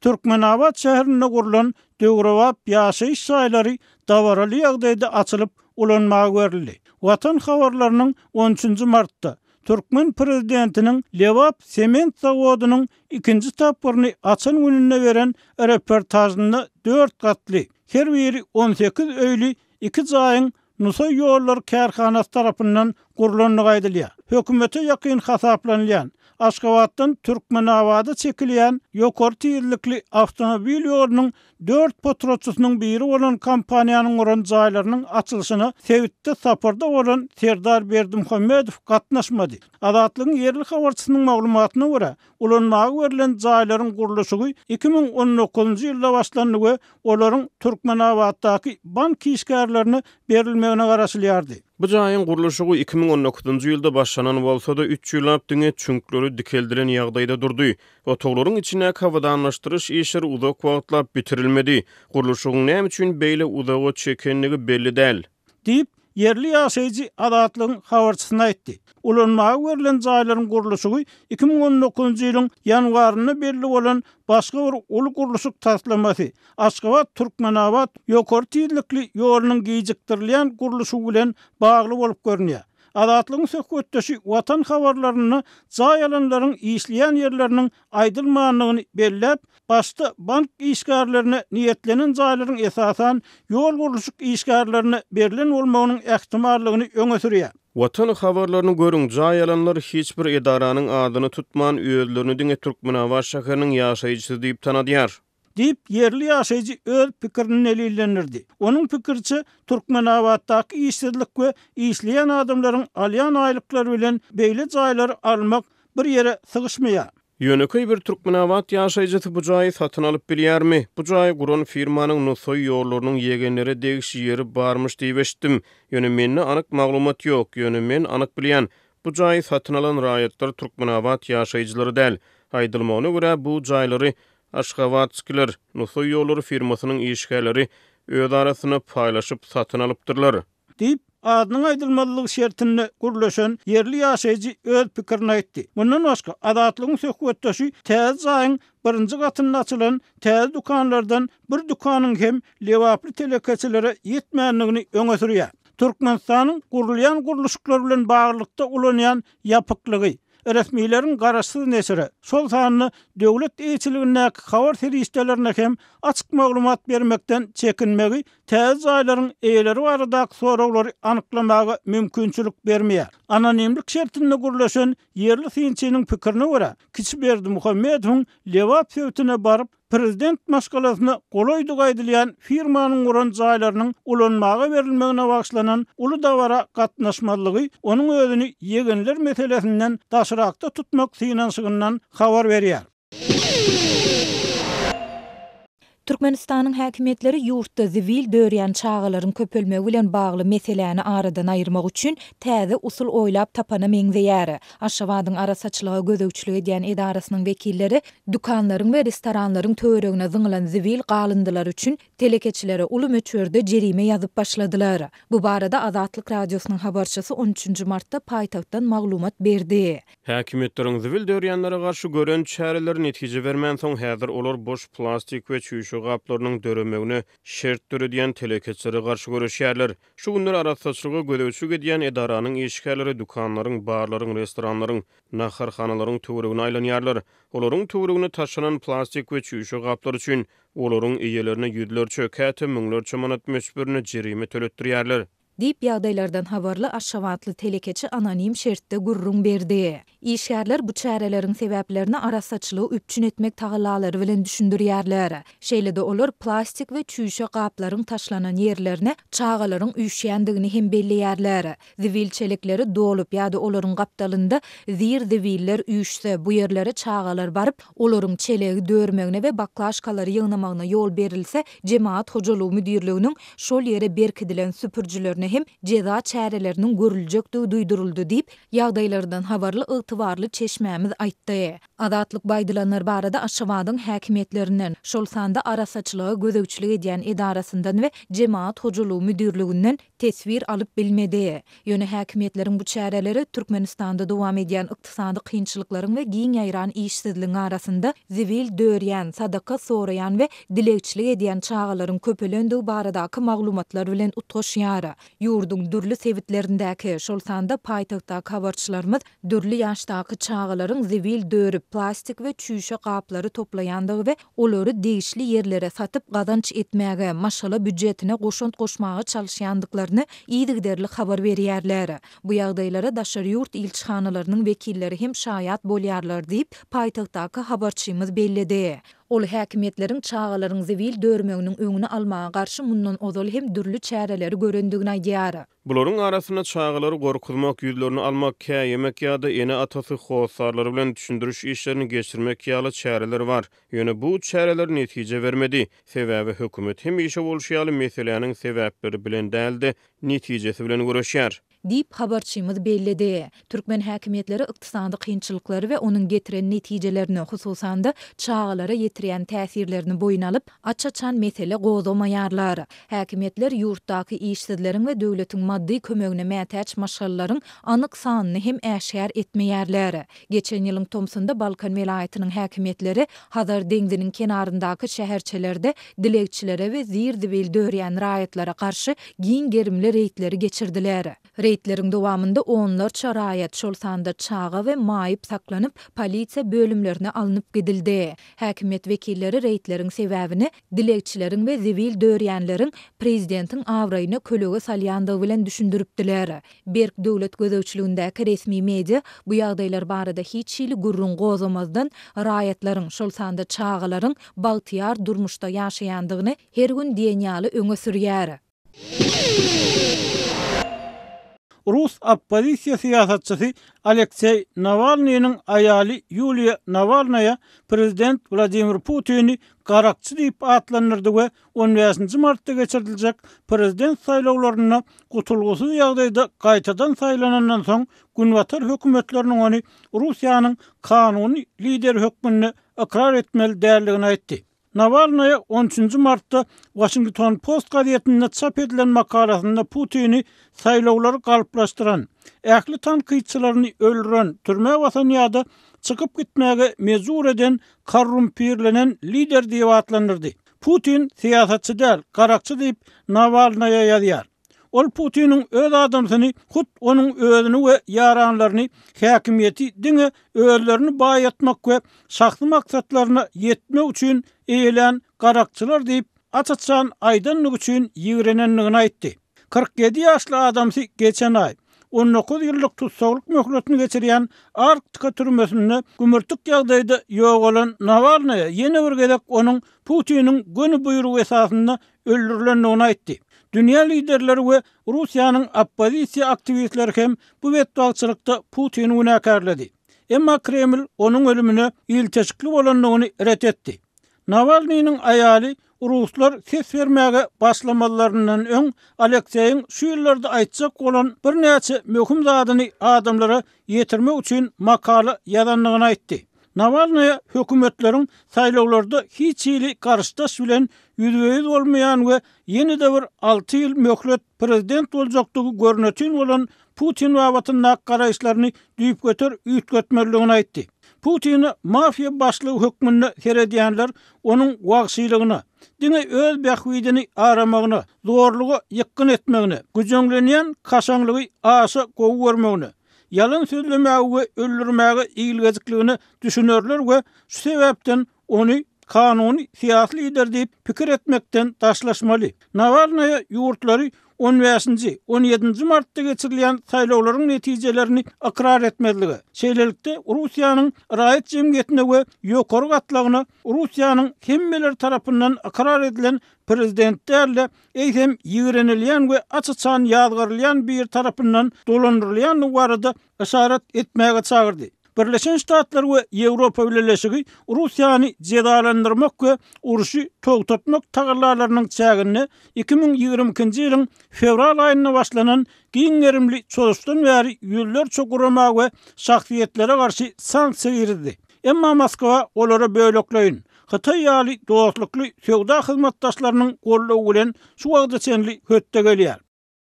Türkmenabad şäherinde gurulan Dögrewap ýaşaýyş saýlary dawaraly ýagdaýda açylyp ulanmagy berildi. Watan habarlarynyň 13 martda Türkmen prezidentiniň Lewap sement zawodynyň ikinji tapyryny açan gününe beren reportajynda 4 gatly, her biri 18 öýli 2 jaýyň Nusoy ýollar kärhanasy tarapyndan gurulanlygy aýdylýar. Hökümete ýakyn hasaplanýan Aşgabatdan Türkmenabada çekilýän ýokary tezlikli awtomobil ýolunyň 4 patroçusynyň biri bolan kompaniýanyň uran jaýlarynyň açylyşyna Sewitde saparda bolan Serdar Berdimuhammedow gatnaşmady. Azatlygyň yerli habarçysynyň maglumatyna görä, ulanmagy berilen jaýlaryň gurulşy 2019-njy ýylda başlandy we olaryň Türkmenabaddaky bank işgärlerini berilmegine garaşylýardy. Bu jaýyň gurulşy 2019-njy ýylda başlanan bolsa-da 3 ýyllap diňe çünkleri dikeldiren ýagdaýda durdy. Otoglaryň içine kawadanlaşdyryş işleri uzak wagtlap bitirilmedi. Gurulşyň näme üçin beýle uzaga çekenligi belli däl. Diýip yerli ýaşaýjy Adatlygyň habarçysyna aýtdy. Ulanmagy berilen jaýlaryň gurulşy 2019-njy ýylyň ýanwaryna belli bolan başga bir uly gurulşyk taslamasy Aşgabat Türkmenabad ýokary tezlikli ýolunyň gijikdirilýän gurulşy bilen bagly bolup görünýär. Adatlygyň söhbetdeşi watan habarlaryny jaý alanlaryň işleýän ýerleriniň aýdylmanlygyny belläp, başda bank işgärlerine niýetlenen jaýlaryň esasan ýol gurulşyk işgärlerine berilen bolmagynyň ähtimallygyny öňe sürýär. Watan habarlaryny görüň, jaý alanlar hiç bir edaranyň adyny tutman öýlerini diňe Türkmenabad şäheriniň ýaşaýjysy diýip tanadýar. Diýip yerli ýaşaýjy öz pikirini elillenirdi. Onuň pikirçe Türkmenabaddaky işsizlik we işleýän adamlaryň alýan aýlyklary bilen beýle jaýlary almak bir ýere sygyşmaýar. Ýöneköý bir Türkmenabad ýaşaýjysy bu jaýy satyn alyp bilýärmi? Bu jaý guran firmanyň Nusoy ýollarynyň ýegenleri degişi ýeri barmyş diýip eşitdim. Ýöne mende anyk maglumat ýok. Ýöne men anyk bilýän. Bu jaýy satyn alan raýatlar Türkmenabad ýaşaýjylary däl. Aýdylmagyna görä bu jaýlary Aşgabatçylar Nusoy ýollary firmasynyň işgärleri öz arasyna paýlaşyp satyn alypdyrlar. Diýip adynyň aýdylmalylygy şertinde gurulşan yerli ýaşaýjy öz pikirini aýtdy. Bundan başga Adatlygyň söhbetdeşi täze jaýyň birinji gatyny açylan täze dukanlardan bir dukanyň hem lewaply telekeçilere ýetmänligini öňe sürýär. Türkmenistanyň gurulýan gurulşyklar bilen baglykda ulanýan ýapyklygy resmiýlerin garaşsyz nesiri, şol sanyny döwlet eýçiligindäki habar serişdelerine hem açyk maglumat bermekden çekinmegi täze jaýlaryň eýleri baradaky soraglary anyklamagy mümkinçilik bermeýär. Anonimlik şertinde gurulşan yerli synçynyň pikirini görä, Kiçi Berdimuhammedowyň Lewap Sewitine baryp prezident maskalasyna goloýdyk aýdylýan firmanyň uran jaýlarynyň ulanmagy berilmegine bagşlanan uly dawara gatnaşmalygy onuň özüni ýegenler meselesinden daşyrakda tutmak synanşygyndan habar berýär. Türkmenistanyň häkimetleri ýurtda zivil döwrýän çağalaryň köpelmegi bilen bagly meseleni aradan aýyrmak üçin täze usul oýlap tapana meňzeýär. Aşgabatyň arasaçylygy gözegçilik edýän edarasynyň wekilleri dukanlaryň we restoranlaryň töweregine zyňylan zivil galyndylar üçin telekeçilere uly möçberde jerime ýazyp başladylar. Bu barada Azatlyk radiosynyň habarçysy 13 martda paýtagtdan maglumat berdi. Häkimetleriň zivil döwrýänlere garşy gören çäreleri netije bermän soň häzir olar boş plastik we çüýşe gaplarynyň döremegine şert döredýän telekeçlere garşy görüşýärler. Şu günler arasaçylygy gözegçilik edýän edaranyň işgärleri dukanlaryň, barlaryň, restoranlaryň, naharhanalaryň töweregine aýlanýarlar. Olaryň töweregine taşanan plastik we çüýşe gaplar üçin olaryň eýelerine ýüzlerçe, käte müňlerçe manat möçberini jerime töletdirýärler. Diýip ýagdaýlardan habarly Aşgabatly telekeçi anonim şertde gurrun berdi. İşgärler bu çärelerin sebäplerini arasaçylygy üpçün etmek tagalary bilen düşündirýärler. Şeýle-de olar plastik we çüýşe gaplaryň taşlanan ýerlerine çağalaryň üýşýändigini hem belliýärler. Zivil çelikleri dolup ýa-da olaryň gapdalynda zir ziviller üýşse bu ýerlere çağalar baryp olaryň çelegi dörmegine we baklaşkalary ýygnamagyna ýol berilse jemaat hojalygy müdirliginiň şol ýere berkidilen süpürjilerine hem ceza çäreleriniň görüljekdigi duýduruldy diýip ýagdaýlardan habarly ýatybarly çeşmämiz aýtdy. Adatlyk baýdylanlar barada Aşgabatyň häkimetlerinden, şol sanda arasaçylygy gözegçilik edýän edarasyndan we Jemaat hojulugy müdürliginden tesbir alyp bilmedi. Ýöne häkimetleriň bu çäreleri Türkmenistanda dowam edýän ykdysady kynçylyklaryň we giň ýaýran işsizligiň arasynda zivil dörýän, sadaka soraýan we dilekçilik edýän çağalaryň köpelendiği baradaky maglumatlar bilen utgaşýar. Ýurdun dürli sebitlerindäki şol sanda paýtagtdaky habarçylarymyz dürli ýaşdaky çağalaryň zivil dörüp plastik we çüýşe gaplary toplaýandygy we olary degişli ýerlere satyp gazanç etmäge, maşala büdjetine goşunt goşmagy çalyşýandyklaryny iýdigderli habar berýärler. Bu ýagdaýlara daşary ýurt ilçihanalarynyň wekilleri hem şaýat bolýarlar diýip paýtagtdaky habarçymyz belledi. Ol häkimetleriň çağalaryň zivil dörmeginiň öňüni almaga garşy mundan ozal hem dürli çäreleri görendigini aýdýar. Bularyň arasyna çağalary gorkutmak, ýüzlerini almak, käýemek ýa-da ene atasy howsarlary bilen düşündiriş işlerini geçirmek ýaly çäreler bar. Ýöne bu çäreler netije bermedi. Sebäbi hökümet hem işe bolşýaly meseleleriň sebäpleri bilen däldi, netijesi bilen görüşýär. Dip habarçymyz belledi. Türkmen häkimetleri ykdysady kynçylyklary we onuň getiren netijelerini, hususan da çağalara ýetirýän täsirlerini boyun alyp, açaçan mesele gozamaýarlar. Häkimetler ýurtdaky işsizleriň we döwletiň maddi kömegine mätäç maşallalaryň anyk sanyny hem äşär etmeýärler. Geçen ýylyň Tomsunda Balkan welaýatynyň häkimetleri Hazar deňziniň kenaryndaky şäherçelerde dilekçilere we zir-dibil dörýän raýatlara garşy giň gerimli reýtleri geçirdiler. Reýtleriň dowamında onlarça raýat şol sanda çağa we maýyp saklanyp polisiýa bölümlerine alınıp gidildi. Häkimet wekilleri reýtleriň sebäbini dilekçileriň we zivil dörýänleriň prezidentiň awraýyna kölege salýandygy bilen düşündiripdiler. Berk döwlet gözegçiligindäki resmi media bu ýagdaýlar barada hiç ýyly gurrun gozamazdan raýatlaryň şol sanda çağalaryň bagtyar durmuşda ýaşaýandygyny her gün diýenýaly öňe sürýär. Rus oppozisiýa siýasatçysy Aleksey Navalnyň aýaly Yulia Navalnaya prezident Vladimir Putin'i garakçy diýip atlandyrdy we 15-nji martda geçiriljek prezident saýlawlaryna gutulgusyz ýagdaýda gaýtadan saýlanandan soň günwatar hökümetleriniň ony Russiýanyň kanuny lider hökmüni ikrar etmeli däldigini aýtdy. Navalnaya 13 martda Washington Post gazetinde çap edilen makalasynda Putin'i saýlawlary galyplaşdyran, ähli tanqidçilerini öldüren, türme basan ýa-da çykyp gitmäge mezur eden korrumpirlenen lider diýip atlandyrdy. Putin siýasatçy däl, garakçy diýip Navalnaya ýazýar. Ol Putin'in öz adamsyny, hut onun özüni we ýaranlaryny, häkimiýeti diňe özlerini baýatmak we şahsy maksatlaryna ýetmek üçin eýelen garakçylar diýip açaçan aýdanlyk üçin ýigrenenligini aýtdy. 47 ýaşly adamsy geçen aý 19 ýyllyk tutsaglyk möhletini geçirýän Arktika türmesinde gümürtük ýagdaýda ýok bolan Navalnaya ýene bir gezek onuň Putin'in göni buyruk esasynda öldürilenligini aýtdy. Dünya liderleri we Russiýanyň oppozisiýa aktivistleri hem bu betdagçylykda Putin'i günäkärledi. Emma Kreml onuň ölümine ilteşikli bolanlygyny ret etdi. Navalnyň aýaly Ruslar ses vermäge başlamalaryndan öň Alekseýiň şu ýyllarda aýtjak bolan bir näçe möhüm zadyny adamlara ýetirmek üçin makala ýazanlygyny aýtdy. Navalnaya hökümetleriň saýlawlarda hiç ýyly garşdaş bilen ýüzbeýiz bolmaýan we ýene-de bir 6 ýyl möhlet prezident boljakdygy görnetýän bolan Putin wabatynda garaýşlaryny düýüp götür üýtgetmerligini aýtdy. Putin'i mafiya başlygy hökmünde seredýänler onuň wagşylygyny, diňe öz bähwidini aramagyny, zorlugy ýykyn etmegini, güjüňlenýän kaşaňlygy aşa gowy görmegini, yalan sözlemäge we öldürmäge iýilgezikligini düşünürler we şu sebäpden ony kanuny siýasy lider diýip pikir etmekden taşlaşmaly. Navalnaya ýurtlary 15-nji 17-nji martda geçirilýän saýlawlaryň netijelerini ikrar etmediligi. Şeýlelikde Russiýanyň raýat jemgyýetine we ýokary gatlagyna Russiýanyň hemmeler tarapyndan ikrar edilen prezidentlerle eýsem ýigrenilýän we açyçan ýazgyrylýan bir tarapyndan dolandyrylýan barada işaret etmäge çagyrdy. Birleşen Ştatlar we Ýewropa Birleşigi Russiýany jedalandyrmak we uruşy togtatmak tagallarlarynyň çägini 2022-nji ýylyň fevral aýynda başlanan giňerimli çoluşdan bäri ýüller çokuramak we şahsiýetlere garşy sanksiýa girdi. Emma Moskwa olara böлекleýin. Xitay ýaly dostlukly sowda hyzmatdaşlarynyň gollawy bilen şu wagtda çenli hötte gelýär.